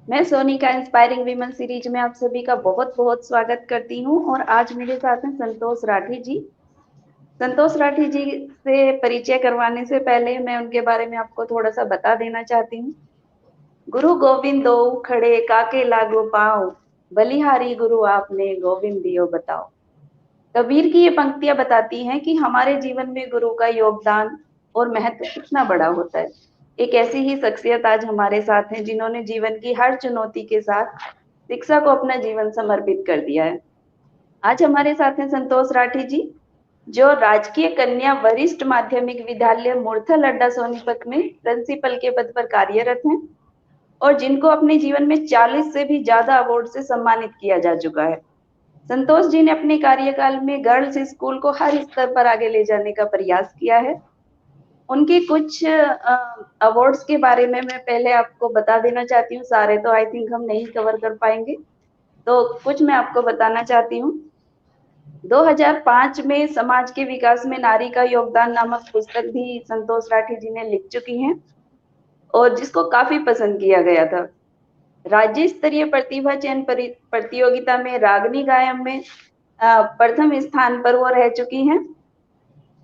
मैं सोनी का inspiring women series में आप सभी का बहुत बहुत स्वागत करती हूँ और आज मेरे साथ हैं संतोष राठी जी। संतोष राठी जी से परिचय करवाने से पहले मैं उनके बारे में आपको थोड़ा सा बता देना चाहती हूँ। गुरु गोविंद दो खड़े काके लागो पाओ, बलिहारी गुरु आपने गोविंद दियो बताओ। कबीर की ये पंक्तियां बताती हैं कि हमारे जीवन में गुरु का योगदान और महत्व कितना बड़ा होता है। एक ऐसी ही शख्सियत आज हमारे साथ हैं जिन्होंने जीवन की हर चुनौती के साथ शिक्षा को अपना जीवन समर्पित कर दिया है। आज हमारे साथ हैं संतोष राठी जी, जो राजकीय कन्या वरिष्ठ माध्यमिक विद्यालय मुरथल अड्डा सोनीपत में प्रिंसिपल के पद पर कार्यरत हैं और जिनको अपने जीवन में 40 से भी ज्यादा अवार्ड से सम्मानित किया जा चुका है। संतोष जी ने अपने कार्यकाल में गर्ल्स स्कूल को हर स्तर पर आगे ले जाने का प्रयास किया है। उनके कुछ अवार्ड्स के बारे में मैं पहले आपको बता देना चाहती हूँ। सारे तो आई थिंक हम नहीं कवर कर पाएंगे, तो कुछ मैं आपको बताना चाहती हूँ। 2005 में समाज के विकास में नारी का योगदान नामक पुस्तक भी संतोष राठी जी ने लिख चुकी हैं और जिसको काफी पसंद किया गया था। राज्य स्तरीय प्रतिभा चयन प्रतियोगिता में रागनी गायन में प्रथम स्थान पर वो रह चुकी हैं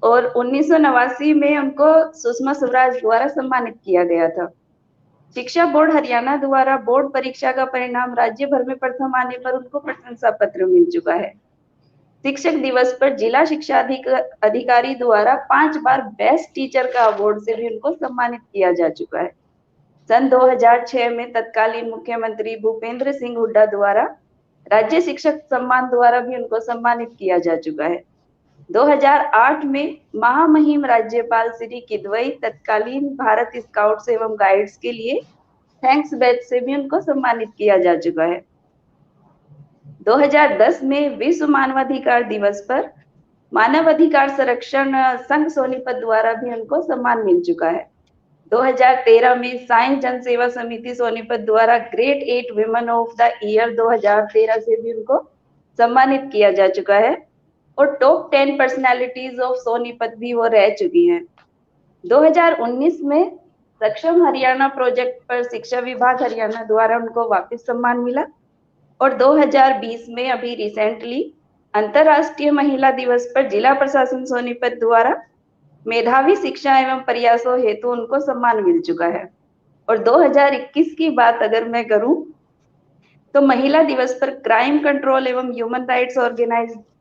और 1989 में उनको सुषमा स्वराज द्वारा सम्मानित किया गया था। शिक्षा बोर्ड हरियाणा द्वारा बोर्ड परीक्षा का परिणाम राज्य भर में प्रथम आने पर उनको प्रशंसा पत्र मिल चुका है। शिक्षक दिवस पर जिला शिक्षा अधिकारी द्वारा 5 बार बेस्ट टीचर का अवार्ड से भी उनको सम्मानित किया जा चुका है। सन 2006 में तत्कालीन मुख्यमंत्री भूपेंद्र सिंह हुड्डा द्वारा राज्य शिक्षक सम्मान द्वारा भी उनको सम्मानित किया जा चुका है। 2008 में महामहिम राज्यपाल श्री किदवई तत्कालीन भारत स्काउट्स एवं गाइड्स के लिए थैंक्स बैच से भी उनको सम्मानित किया जा चुका है। 2010 में विश्व मानवाधिकार दिवस पर मानव अधिकार संरक्षण संघ सोनीपत द्वारा भी उनको सम्मान मिल चुका है। 2013 में साइंस जन सेवा समिति सोनीपत द्वारा great 8 women of the year 2013 से भी उनको सम्मानित किया जा चुका है और टॉप 10 पर्सनालिटीज ऑफ सोनीपत भी वो रह चुकी हैं। 2019 में सक्षम हरियाणा प्रोजेक्ट पर शिक्षा विभाग हरियाणा द्वारा उनको वापस सम्मान मिला और 2020 में अभी रिसेंटली अंतरराष्ट्रीय महिला दिवस पर जिला प्रशासन सोनीपत द्वारा मेधावी शिक्षा एवं प्रयासों हेतु उनको सम्मान मिल चुका है। और 2021 की बात अगर मैं करूं तो महिला दिवस पर क्राइम कंट्रोल एवं ह्यूमन राइट्स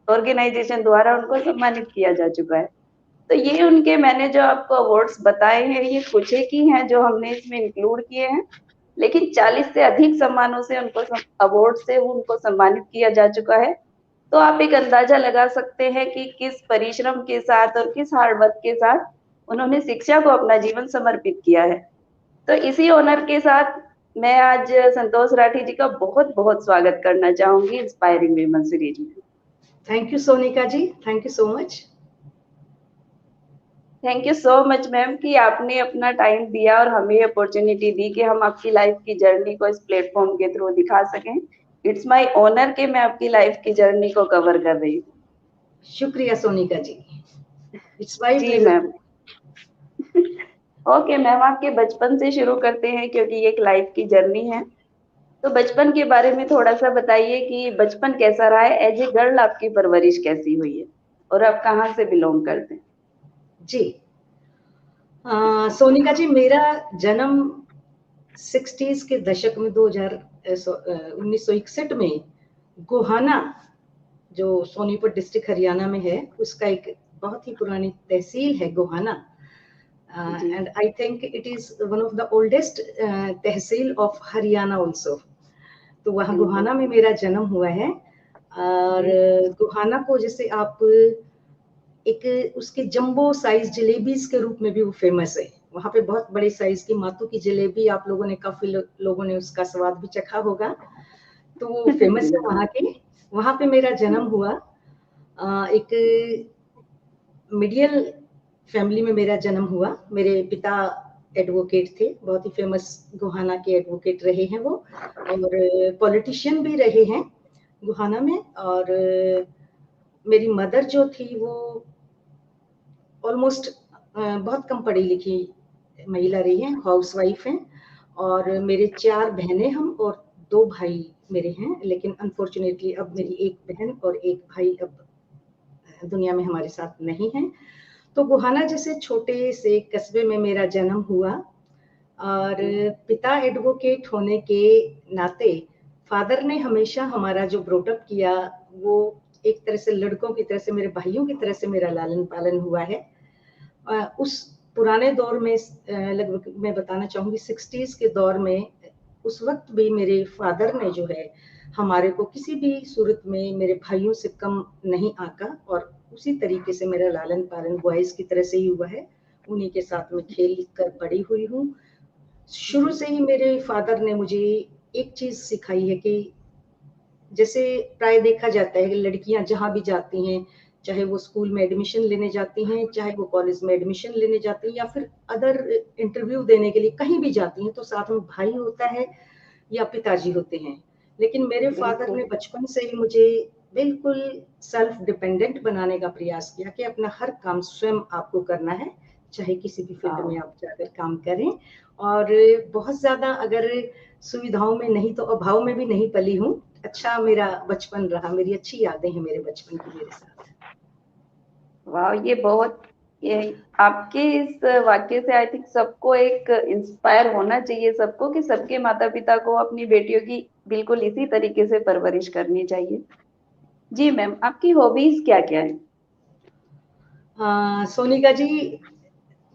ऑर्गेनाइजेशन द्वारा उनको सम्मानित किया जा चुका है। तो ये उनके मैंने जो आपको अवार्ड्स बताए हैं ये कुछ एक ही हैं जो हमने इसमें इंक्लूड किए हैं, लेकिन 40 से अधिक सम्मानों से उनको अवार्ड से उनको सम्मानित किया जा चुका है। तो आप एक अंदाजा लगा सकते हैं कि किस परिश्रम के साथ और किस हार्डवर्क के साथ उन्होंने शिक्षा को अपना जीवन समर्पित किया है। तो इसी ऑनर के साथ मैं आज संतोष राठी जी का बहुत बहुत स्वागत करना चाहूंगी इंस्पायरिंग वीमेन सीरीज में। Thank you Sonika ji, thank you so much. Thank you so much ma'am कि आपने अपना टाइम दिया और हमें अपॉर्चुनिटी दी कि हम आपकी लाइफ की जर्नी को इस प्लेटफॉर्म के थ्रू दिखा सकें। इट्स माय ऑनर कि मैं आपकी लाइफ की जर्नी को कवर कर रही हूँ। शुक्रिया सोनिका जी, इट्स माय जी प्लेजर। मैम। ओके मैम, आपके बचपन से शुरू करते हैं क्योंकि ये एक लाइफ की जर्नी है। तो बचपन के बारे में थोड़ा सा बताइए कि बचपन कैसा रहा है, एज ए गर्ल आपकी परवरिश कैसी हुई है और आप कहाँ से बिलोंग करते हैं? जी सोनिका जी, मेरा जन्म 60s के दशक में 1961 में गोहाना, जो सोनीपत डिस्ट्रिक्ट हरियाणा में है, उसका एक बहुत ही पुरानी तहसील है Gohana, and I think it is one of the oldest tehsil of Haryana also. तो वहाँ गोहाना में मेरा जन्म हुआ है। और गोहाना को जैसे आप एक उसके जंबो साइज जलेबीज के रूप में भी वो फेमस है। वहाँ पे बहुत बड़े साइज की मातू की जलेबी, आप लोगों ने काफी लोगों ने उसका स्वाद भी चखा होगा, तो वो फेमस है वहाँ के। वहाँ पे मेरा जन्म हुआ। एक मिडियल फैमिली में मेरा जन्म हुआ। मेरे पिता एडवोकेट थे, बहुत ही फेमस गोहाना के एडवोकेट रहे हैं वो, और पॉलिटिशियन भी रहे हैं गोहाना में। और मेरी मदर जो थी वो ऑलमोस्ट बहुत कम पढ़ी लिखी महिला रही है, हाउसवाइफ हैं। और मेरे 4 बहनें हम और 2 भाई मेरे हैं, लेकिन अनफॉर्चुनेटली अब मेरी 1 बहन और 1 भाई अब दुनिया में हमारे साथ नहीं हैं। तो गोहाना जैसे छोटे से कस्बे में मेरा जन्म हुआ और पिता एडवोकेट होने के नाते फादर ने हमेशा हमारा जो ब्रॉटअप किया वो एक तरह से लड़कों की तरह से, मेरे भाइयों की तरह से मेरा लालन पालन हुआ है। उस पुराने दौर में लगभग मैं बताना चाहूंगी 60s के दौर में, उस वक्त भी मेरे फादर ने जो है हमारे को किसी भी सूरत में मेरे भाइयों से कम नहीं आका और उसी तरीके से मेरा लालन पालन बॉयज की तरह से ही हुआ है। उन्हीं के साथ में खेल कर बड़ी हुई हूँ। शुरू से ही मेरे फादर ने मुझे एक चीज सिखाई है कि जैसे प्राय देखा जाता है कि लड़कियां जहां भी जाती हैं, चाहे वो स्कूल में एडमिशन लेने जाती हैं, चाहे वो कॉलेज में एडमिशन लेने जाती हैं या फिर अदर इंटरव्यू देने के लिए कहीं भी जाती हैं, तो साथ में भाई होता है या पिताजी होते हैं। लेकिन मेरे फादर ने बचपन से ही मुझे बिल्कुल सेल्फ डिपेंडेंट बनाने का प्रयास किया कि अपना हर काम स्वयं आपको करना है, चाहे किसी भी फील्ड में आप जाकर काम करें। और बहुत ज्यादा अगर सुविधाओं में नहीं तो अभाव में भी नहीं पली हूँ। अच्छा मेरा बचपन रहा, मेरी अच्छी यादें हैं मेरे बचपन की मेरे साथ। वाह, ये आपके इस वाक्य से आई थिंक सबको एक इंस्पायर होना चाहिए, सबको, कि सबके माता पिता को अपनी बेटियों की बिल्कुल इसी तरीके से परवरिश करनी चाहिए। जी मैम, आपकी हॉबीज क्या क्या है? सोनिका जी,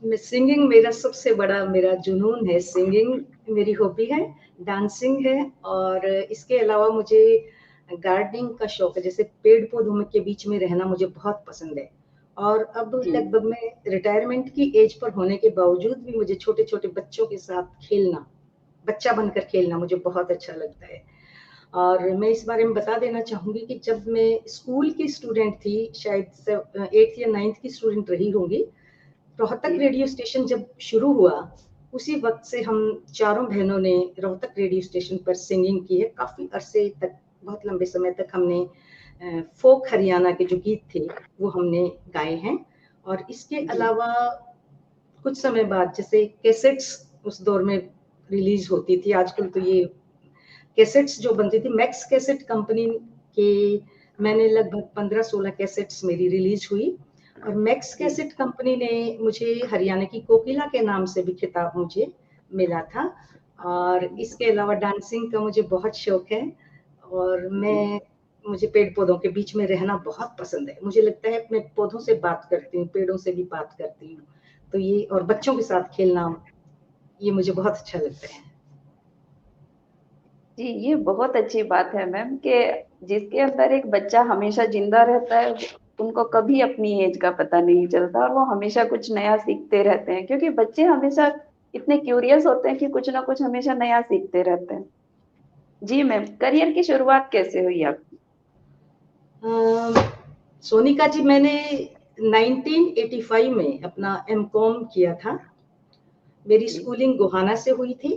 सिंगिंग मेरा सबसे बड़ा मेरा जुनून है। सिंगिंग मेरी हॉबी है, डांसिंग है और इसके अलावा मुझे गार्डनिंग का शौक है। जैसे पेड़ पौधों के बीच में रहना मुझे बहुत पसंद है। और अब लगभग मैं रिटायरमेंट की एज पर होने के बावजूद भी मुझे छोटे छोटे बच्चों के साथ खेलना, बच्चा बनकर खेलना मुझे बहुत अच्छा लगता है। और मैं इस बारे में बता देना चाहूंगी कि जब मैं स्कूल की स्टूडेंट थी, शायद 8th या 9th की स्टूडेंट रही होंगी, रोहतक रेडियो स्टेशन जब शुरू हुआ उसी वक्त से हम चारों बहनों ने रोहतक रेडियो स्टेशन पर सिंगिंग की है। काफी अरसे तक, बहुत लंबे समय तक हमने फोक हरियाणा के जो गीत थे वो हमने गाए हैं। और इसके अलावा कुछ समय बाद जैसे कैसेट्स उस दौर में रिलीज होती थी, आजकल तो ये कैसेट्स जो बनती थी मैक्स कैसेट कंपनी के, मैंने लगभग 15-16 कैसेट्स मेरी रिलीज हुई। और मैक्स कैसेट कंपनी ने मुझे हरियाणा की कोकिला के नाम से भी खिताब मुझे मिला था। और इसके अलावा डांसिंग का मुझे बहुत शौक है और मुझे पेड़ पौधों के बीच में रहना बहुत पसंद है। मुझे लगता है मैं पौधों से बात करती हूँ, पेड़ों से भी बात करती हूँ, तो ये और बच्चों के साथ खेलना ये मुझे बहुत अच्छा लगता है। जी, ये बहुत अच्छी बात है मैम, कि जिसके अंदर एक बच्चा हमेशा जिंदा रहता है, उनको कभी अपनी एज का पता नहीं चलता और वो हमेशा कुछ नया सीखते रहते हैं, क्योंकि बच्चे हमेशा इतने क्यूरियस होते हैं कि कुछ ना कुछ हमेशा नया सीखते रहते हैं। जी मैम, करियर की शुरुआत कैसे हुई आपकी? सोनिका जी, मैंने 1985 में अपना एमकॉम किया था। मेरी स्कूलिंग गोहाना से हुई थी,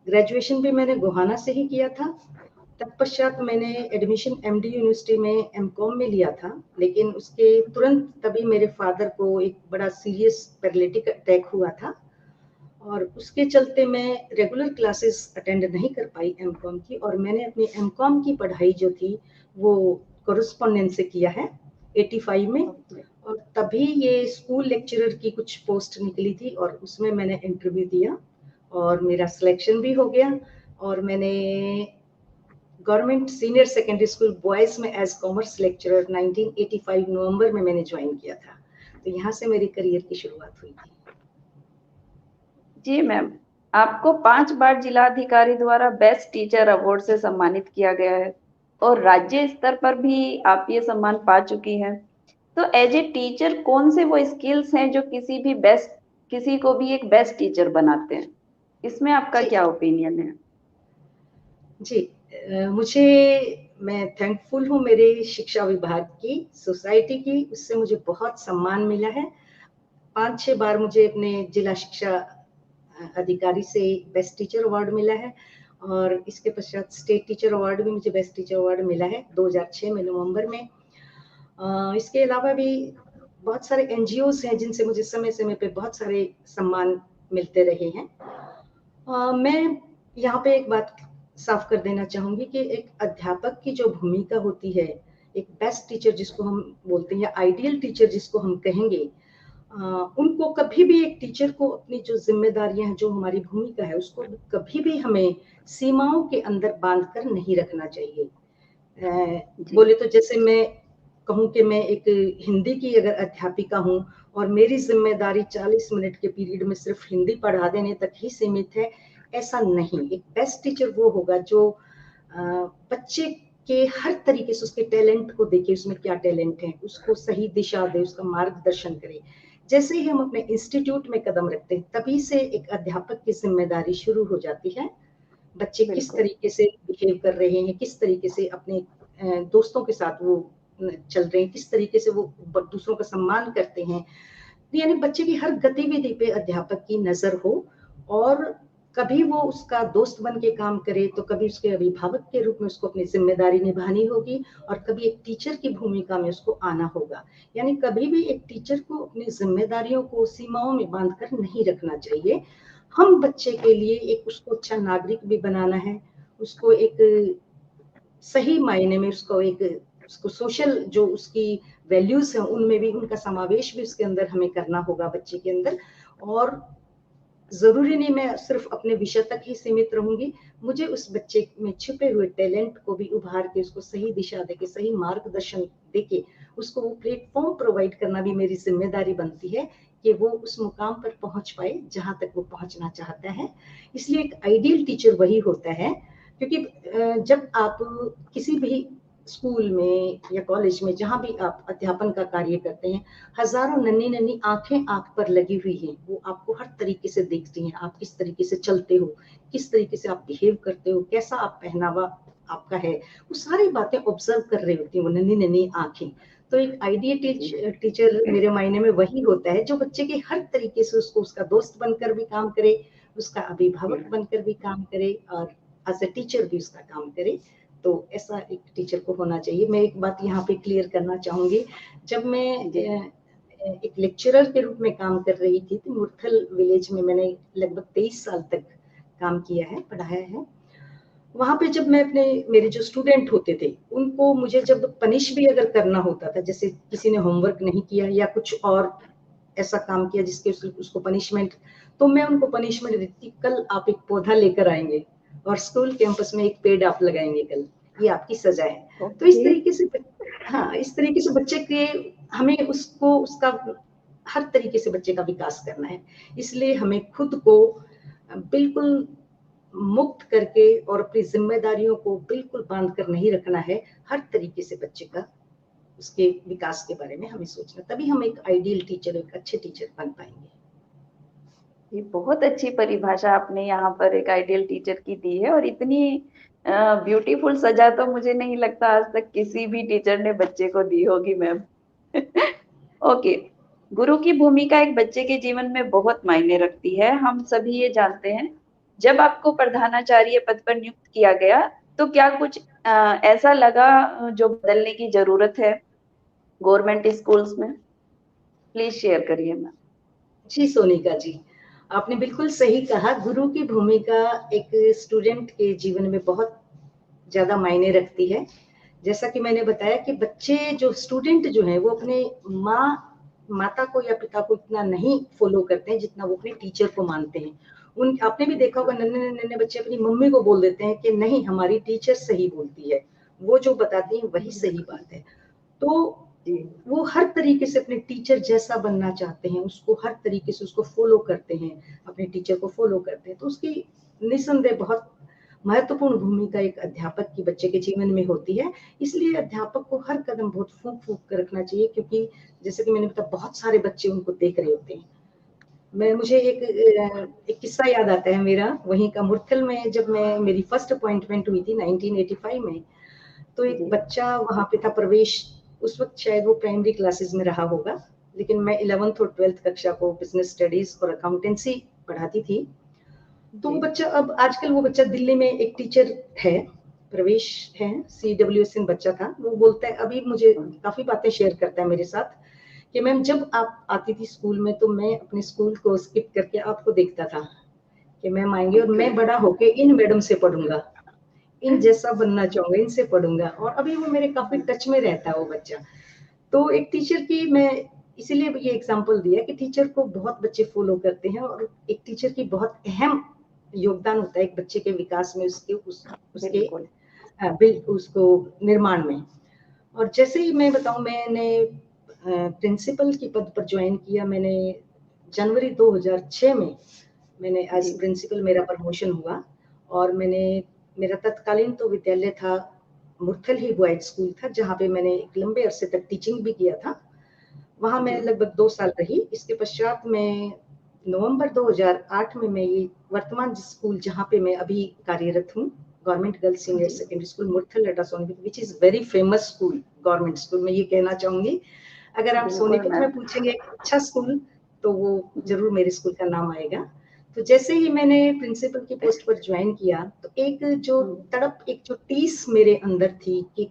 ग्रेजुएशन भी मैंने गोहाना से ही किया था। तत्पश्चात मैंने एडमिशन एमडी यूनिवर्सिटी में एमकॉम में लिया था, लेकिन उसके तुरंत तभी मेरे फादर को एक बड़ा सीरियस पैरालिटिक अटैक हुआ था और उसके चलते मैं रेगुलर क्लासेस अटेंड नहीं कर पाई एमकॉम की। और मैंने अपनी एमकॉम की पढ़ाई जो थी वो कोरेस्पोंडेंस से किया है 85 में। और तभी ये स्कूल लेक्चरर की कुछ पोस्ट निकली थी और उसमें मैंने इंटरव्यू दिया और मेरा सिलेक्शन भी हो गया। और मैंने government senior secondary school boys में एज कॉमर्स लेक्चरर 1985 नवंबर में मैंने ज्वाइन किया था। तो यहाँ से मेरी करियर की शुरुआत हुई थी। जी मैम, आपको 5 बार जिलाधिकारी द्वारा बेस्ट टीचर अवार्ड से सम्मानित किया गया है और राज्य स्तर पर भी आप ये सम्मान पा चुकी हैं। तो एज ए टीचर कौन से वो स्किल्स हैं जो किसी को भी एक बेस्ट टीचर बनाते हैं? इसमें आपका जी क्या ओपिनियन है? जी, मैं थैंकफुल हूँ मेरे शिक्षा विभाग की, सोसाइटी की, उससे मुझे बहुत सम्मान मिला है। 5-6 बार मुझे अपने जिला शिक्षा अधिकारी से बेस्ट टीचर अवार्ड मिला है और इसके पश्चात स्टेट टीचर अवार्ड भी मुझे बेस्ट टीचर अवार्ड मिला है 2006 में नवंबर में। इसके अलावा भी बहुत सारे एनजीओज हैं जिनसे मुझे समय समय पे बहुत सारे सम्मान मिलते रहे हैं। मैं यहाँ पे एक बात साफ कर देना चाहूंगी कि एक अध्यापक की जो भूमिका होती है, एक बेस्ट टीचर जिसको हम बोलते हैं या आइडियल टीचर जिसको हम कहेंगे, उनको कभी भी एक टीचर को अपनी जो जिम्मेदारियां हैं, जो हमारी भूमिका है, उसको कभी भी हमें सीमाओं के अंदर बांध कर नहीं रखना चाहिए। बोले तो जैसे मैं कहूँ कि मैं एक हिंदी की अगर अध्यापिका हूँ और मेरी जिम्मेदारी 40 मिनट के पीरियड में सिर्फ हिंदी पढ़ा देने तक ही सीमित है, ऐसा नहीं। एक बेस्ट टीचर वो होगा जो बच्चे के हर तरीके से उसके टैलेंट को देखे, उसमें क्या टैलेंट है, उसको सही दिशा दे, उसका मार्गदर्शन करे। जैसे ही हम अपने इंस्टीट्यूट में कदम रखते हैं, तभी से एक अध्यापक की जिम्मेदारी शुरू हो जाती है। बच्चे किस तरीके से बिहेव कर रहे हैं, किस तरीके से अपने दोस्तों के साथ वो चल रहे हैं, किस तरीके से वो दूसरों का सम्मान करते हैं, यानी बच्चे की हर गतिविधि पे अध्यापक की नजर हो। और कभी वो उसका दोस्त बन के काम करे, तो कभी उसके अभिभावक के रूप में उसको अपनी जिम्मेदारी निभानी होगी, और कभी एक टीचर की भूमिका में उसको आना होगा। यानी कभी भी एक टीचर को अपनी जिम्मेदारियों को सीमाओं में बांधकर नहीं रखना चाहिए। हम बच्चे के लिए एक उसको अच्छा नागरिक भी बनाना है, उसको एक सही मायने में उसको सोशल जो उसकी वैल्यूज हैं उनमें भी उनका समावेश भी उसके अंदर हमें करना होगा बच्चे के अंदर। और जरूरी नहीं मैं सिर्फ अपने विषय तक ही सीमित रहूंगी, मुझे उस बच्चे में छुपे हुए टैलेंट को भी उभार के उसको सही दिशा देके, सही मार्गदर्शन देके उसको वो प्लेटफॉर्म प्रोवाइड करना भी मेरी जिम्मेदारी बनती है कि वो उस मुकाम पर पहुंच पाए जहां तक वो पहुंचना चाहता है। इसलिए एक आइडियल टीचर वही होता है, क्योंकि जब आप किसी भी स्कूल में या कॉलेज में जहां भी आप अध्यापन का कार्य करते हैं, हजारों नन्ही नन्ही आंखें आप पर लगी हुई हैं, वो आपको हर तरीके से देखती हैं, आप किस तरीके से चलते हो, किस तरीके से आप बिहेव करते हो, कैसा आप पहनावा आपका है, वो सारी बातें ऑब्जर्व कर रही होती हैं वो नन्ही नन्ही आंखें। तो एक आइडियल टीचर मेरे मायने में वही होता है जो बच्चे के हर तरीके से उसको उसका दोस्त बनकर भी काम करे, उसका अभिभावक बनकर भी काम करे, और एज ए टीचर भी उसका काम करे। तो ऐसा एक टीचर को होना चाहिए। मैं एक बात यहाँ पे क्लियर करना चाहूंगी, जब मैं एक लेक्चरर के रूप में काम कर रही थी तो मुरथल विलेज में मैंने लगभग 23 साल तक काम किया है, पढ़ाया है। वहां पे जब मैं मेरे जो स्टूडेंट होते थे उनको मुझे जब पनिश भी अगर करना होता था, जैसे किसी ने होमवर्क नहीं किया या कुछ और ऐसा काम किया जिसके उसको पनिशमेंट, तो मैं उनको पनिशमेंट देती, कल आप एक पौधा लेकर आएंगे और स्कूल कैंपस में एक पेड़ आप लगाएंगे, कल ये आपकी सजा है। तो इस तरीके से इस तरीके से बच्चे के हमें उसको उसका हर तरीके से बच्चे का विकास करना है। इसलिए हमें खुद को बिल्कुल मुक्त करके और अपनी जिम्मेदारियों को बिल्कुल बांध कर नहीं रखना है। हर तरीके से बच्चे का उसके विकास के बारे में हमें सोचना, तभी हम एक आइडियल टीचर, एक अच्छे टीचर बन पाएंगे। ये बहुत अच्छी परिभाषा आपने यहाँ पर एक आइडियल टीचर की दी है, और इतनी ब्यूटीफुल सजा तो मुझे नहीं लगता आज तक किसी भी टीचर ने बच्चे को दी होगी मैम। ओके, गुरु की भूमिका एक बच्चे के जीवन में बहुत मायने रखती है, हम सभी ये जानते हैं। जब आपको प्रधानाचार्य पद पर नियुक्त किया गया तो क्या कुछ ऐसा लगा जो बदलने की जरूरत है गवर्नमेंट स्कूल्स में? प्लीज शेयर करिए मैम। जी सोनिका जी, आपने बिल्कुल सही कहा। गुरु की भूमिका एक स्टूडेंट के जीवन में बहुत ज्यादा मायने रखती है। जैसा कि मैंने बताया कि बच्चे जो स्टूडेंट जो है वो अपने माता को या पिता को इतना नहीं फॉलो करते हैं जितना वो अपने टीचर को मानते हैं। आपने भी देखा होगा नन्हे नन्हे बच्चे अपनी मम्मी को बोल देते हैं कि नहीं हमारी टीचर सही बोलती है, वो जो बताती है वही सही बात है। तो वो हर तरीके से अपने टीचर जैसा बनना चाहते हैं, उसको हर तरीके से उसको फॉलो करते हैं, अपने टीचर को फॉलो करते हैं। तो उसकी निसंदेह बहुत महत्वपूर्ण भूमिका एक अध्यापक की बच्चे के जीवन में होती है। इसलिए अध्यापक को हर कदम बहुत फूंक फूंक कर रखना चाहिए, क्योंकि जैसे कि मैंने बताया बहुत सारे बच्चे उनको देख रहे होते हैं। मुझे एक किस्सा याद आता है मेरा, वहीं का मुरथल में जब मेरी फर्स्ट अपॉइंटमेंट हुई थी 1985 में, तो एक बच्चा वहां पे था प्रवेश, उस वक्त शायद वो प्राइमरी क्लासेस में रहा होगा, लेकिन मैं 11th और 12th कक्षा को बिजनेस स्टडीज और अकाउंटेंसी पढ़ाती थी। तो वो बच्चा, अब आजकल वो बच्चा दिल्ली में एक टीचर है, प्रवेश है, CWSN बच्चा था। वो बोलता है, अभी मुझे काफी बातें शेयर करता है मेरे साथ कि मैम जब आप आती थी स्कूल में तो मैं अपने स्कूल को स्किप करके आपको देखता था कि मैम आएंगे और मैं बड़ा होके इन मैडम से पढ़ूंगा, इन जैसा बनना चाहूंगा, इनसे पढ़ूंगा। और अभी वो मेरे काफी टच में रहता है वो बच्चा। तो एक टीचर की मैं इसीलिए ये एग्जांपल दिया कि टीचर को बहुत बच्चे फॉलो करते हैं, और एक टीचर की बहुत अहम योगदान होता है एक बच्चे के विकास में, उसके उसको निर्माण में। और जैसे ही मैं बताऊं, मैंने प्रिंसिपल की पद पर ज्वाइन किया। मैंने जनवरी 2006 में मैंने एज प्रिंसिपल मेरा प्रमोशन हुआ, और मेरा तत्कालीन तो विद्यालय था मुरथल ही बॉयज स्कूल था, जहाँ पे मैंने एक लंबे अरसे तक टीचिंग भी किया था। वहाँ मैं लगभग 2 साल रही। इसके पश्चात मैं नवंबर 2008 में मैं ये वर्तमान स्कूल जहाँ पे मैं अभी कार्यरत हूँ, government girls senior secondary school Murthal Etah Sonipat, which is very famous school, government school, मैं ये कहना चाहूंगी। अगर आप सोनीपत में पूछेंगे अच्छा स्कूल, तो वो जरूर मेरे स्कूल का नाम आएगा। तो जैसे ही मैंने प्रिंसिपल की पोस्ट पर ज्वाइन किया, तो एक जो टीस मेरे अंदर थी कि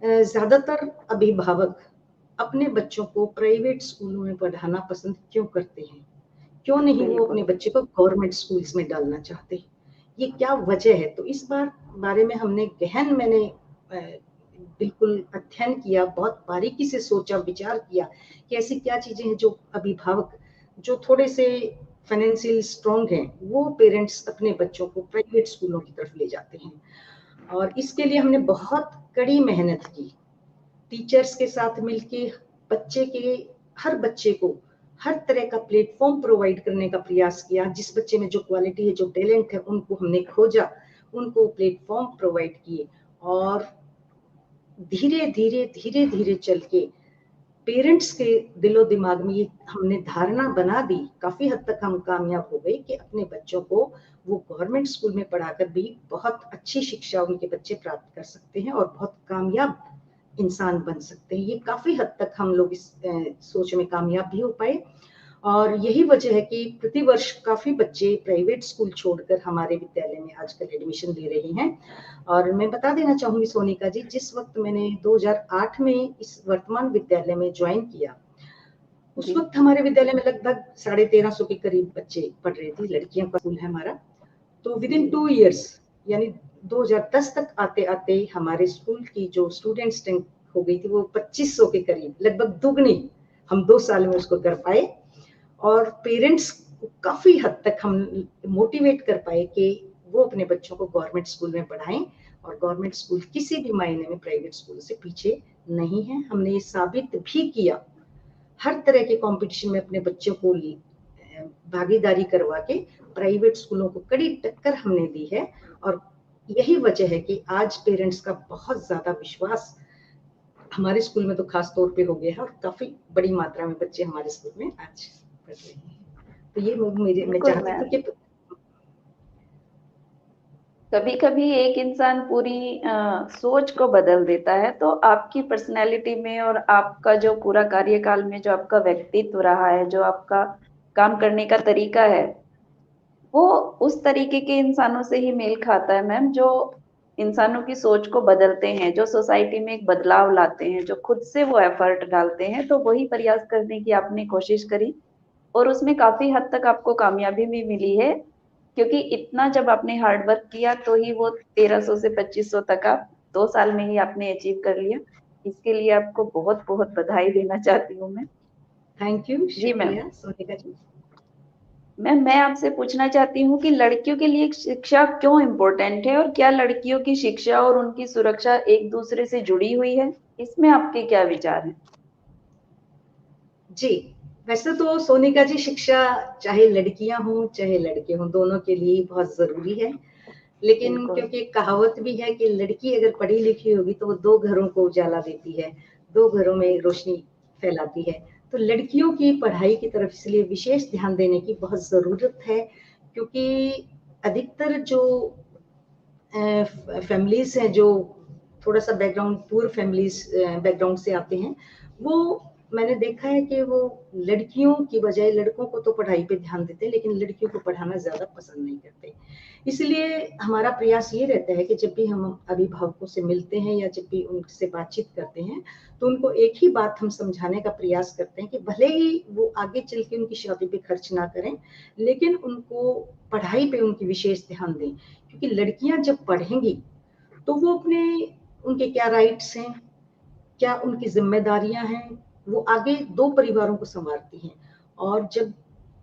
ज्यादातर अभिभावक अपने बच्चों को प्राइवेट स्कूलों में पढ़ाना पसंद क्यों करते हैं, क्यों नहीं वो अपने बच्चे को गवर्नमेंट स्कूल्स में डालना चाहते, ये क्या वजह है। तो इस बारे में मैंने बिल्कुल अध्ययन किया, बहुत बारीकी से सोचा विचार किया कि ऐसी क्या चीजें हैं जो अभिभावक जो थोड़े से फाइनेंशियल स्ट्रॉन्ग हैं, वो पेरेंट्स अपने बच्चों को प्राइवेट स्कूलों की तरफ ले जाते हैं। और इसके लिए हमने बहुत कड़ी मेहनत की, टीचर्स के साथ मिलके हर बच्चे को हर तरह का प्लेटफॉर्म प्रोवाइड करने का प्रयास किया। जिस बच्चे में जो क्वालिटी है, जो टैलेंट है, उनको हमने खोजा, उनको प्लेटफॉर्म प्रोवाइड किए, और धीरे धीरे चल के पेरेंट्स के दिलो दिमाग में ये हमने धारणा बना दी, काफी हद तक हम कामयाब हो गए कि अपने बच्चों को वो गवर्नमेंट स्कूल में पढ़ाकर भी बहुत अच्छी शिक्षा उनके बच्चे प्राप्त कर सकते हैं और बहुत कामयाब इंसान बन सकते हैं। ये काफी हद तक हम लोग इस सोच में कामयाब भी हो पाए, और यही वजह है कि प्रतिवर्ष काफी बच्चे प्राइवेट स्कूल छोड़कर हमारे विद्यालय में आजकल एडमिशन ले रहे हैं। और मैं बता देना चाहूंगी सोनिका जी, जिस वक्त मैंने 2008 में इस वर्तमान विद्यालय में ज्वाइन किया, उस वक्त हमारे विद्यालय में लगभग 1350 के करीब बच्चे पढ़ रहे थे, लड़कियों का स्कूल है हमारा। तो विद इन 2 years यानी 2010 तक आते आते हमारे स्कूल की जो स्टूडेंट स्ट्रेंथ हो गई थी वो 2500 के करीब, लगभग दुगनी हम 2 साल में उसको कर पाए। और पेरेंट्स को काफी हद तक हम मोटिवेट कर पाए कि वो अपने बच्चों को गवर्नमेंट स्कूल में पढ़ाएं, और गवर्नमेंट स्कूल किसी भी मायने में प्राइवेट स्कूल से पीछे नहीं है। हमने ये साबित भी किया, हर तरह के कंपटीशन में अपने बच्चों को भागीदारी करवा के प्राइवेट स्कूलों को कड़ी टक्कर हमने दी है। और यही वजह है कि आज पेरेंट्स का बहुत ज्यादा विश्वास हमारे स्कूल में तो खास तौर पे हो गया है, और काफी बड़ी मात्रा में बच्चे हमारे स्कूल में आज पढ़ रहे हैं। तो ये मैं चाहती थी कि कभी कभी एक इंसान पूरी सोच को बदल देता है। तो आपकी पर्सनैलिटी में और आपका जो पूरा कार्यकाल में जो आपका व्यक्तित्व रहा है, जो आपका काम करने का तरीका है, वो उस तरीके के इंसानों से ही मेल खाता है मैम, जो इंसानों की सोच को बदलते हैं, जो सोसाइटी में एक बदलाव लाते हैं, जो खुद से वो एफर्ट डालते हैं। तो वही प्रयास करने की आपने कोशिश करी, और उसमें काफी हद तक आपको कामयाबी भी मिली है, क्योंकि इतना जब आपने हार्ड वर्क किया तो ही वो 1300 से 2500 तक आप 2 साल में ही आपने अचीव कर लिया। इसके लिए आपको बहुत बहुत बधाई देना चाहती हूँ मैं। थैंक यू, जी मैम। सोनिका जी। मैम, मैं आपसे पूछना चाहती हूँ कि लड़कियों के लिए शिक्षा क्यों इम्पोर्टेंट है, और क्या लड़कियों की शिक्षा और उनकी सुरक्षा एक दूसरे से जुड़ी हुई है? इसमें आपके क्या विचार हैं? जी, वैसे तो सोनिका जी, शिक्षा चाहे लड़कियां हों चाहे लड़के हों, दोनों के लिए बहुत जरूरी है। लेकिन क्योंकि कहावत भी है कि लड़की अगर पढ़ी लिखी होगी तो वो 2 घरों को उजाला देती है, 2 घरों में रोशनी फैलाती है। तो लड़कियों की पढ़ाई की तरफ इसलिए विशेष ध्यान देने की बहुत जरूरत है, क्योंकि अधिकतर जो फैमिलीज हैं जो थोड़ा सा पुअर फैमिलीज बैकग्राउंड से आते हैं, वो मैंने देखा है कि वो लड़कियों की बजाय लड़कों को तो पढ़ाई पे ध्यान देते हैं, लेकिन लड़कियों को पढ़ाना ज्यादा पसंद नहीं करते। इसलिए हमारा प्रयास ये रहता है कि जब भी हम अभिभावकों से मिलते हैं या जब भी उनसे बातचीत करते हैं, तो उनको एक ही बात हम समझाने का प्रयास करते हैं कि भले ही वो आगे चल के उनकी शादी पे खर्च ना करें, लेकिन उनको पढ़ाई पे उनकी विशेष ध्यान दें। क्योंकि लड़कियां जब पढ़ेंगी तो वो उनके क्या राइट्स हैं, क्या उनकी जिम्मेदारियां हैं, वो आगे 2 परिवारों को संवारती हैं। और जब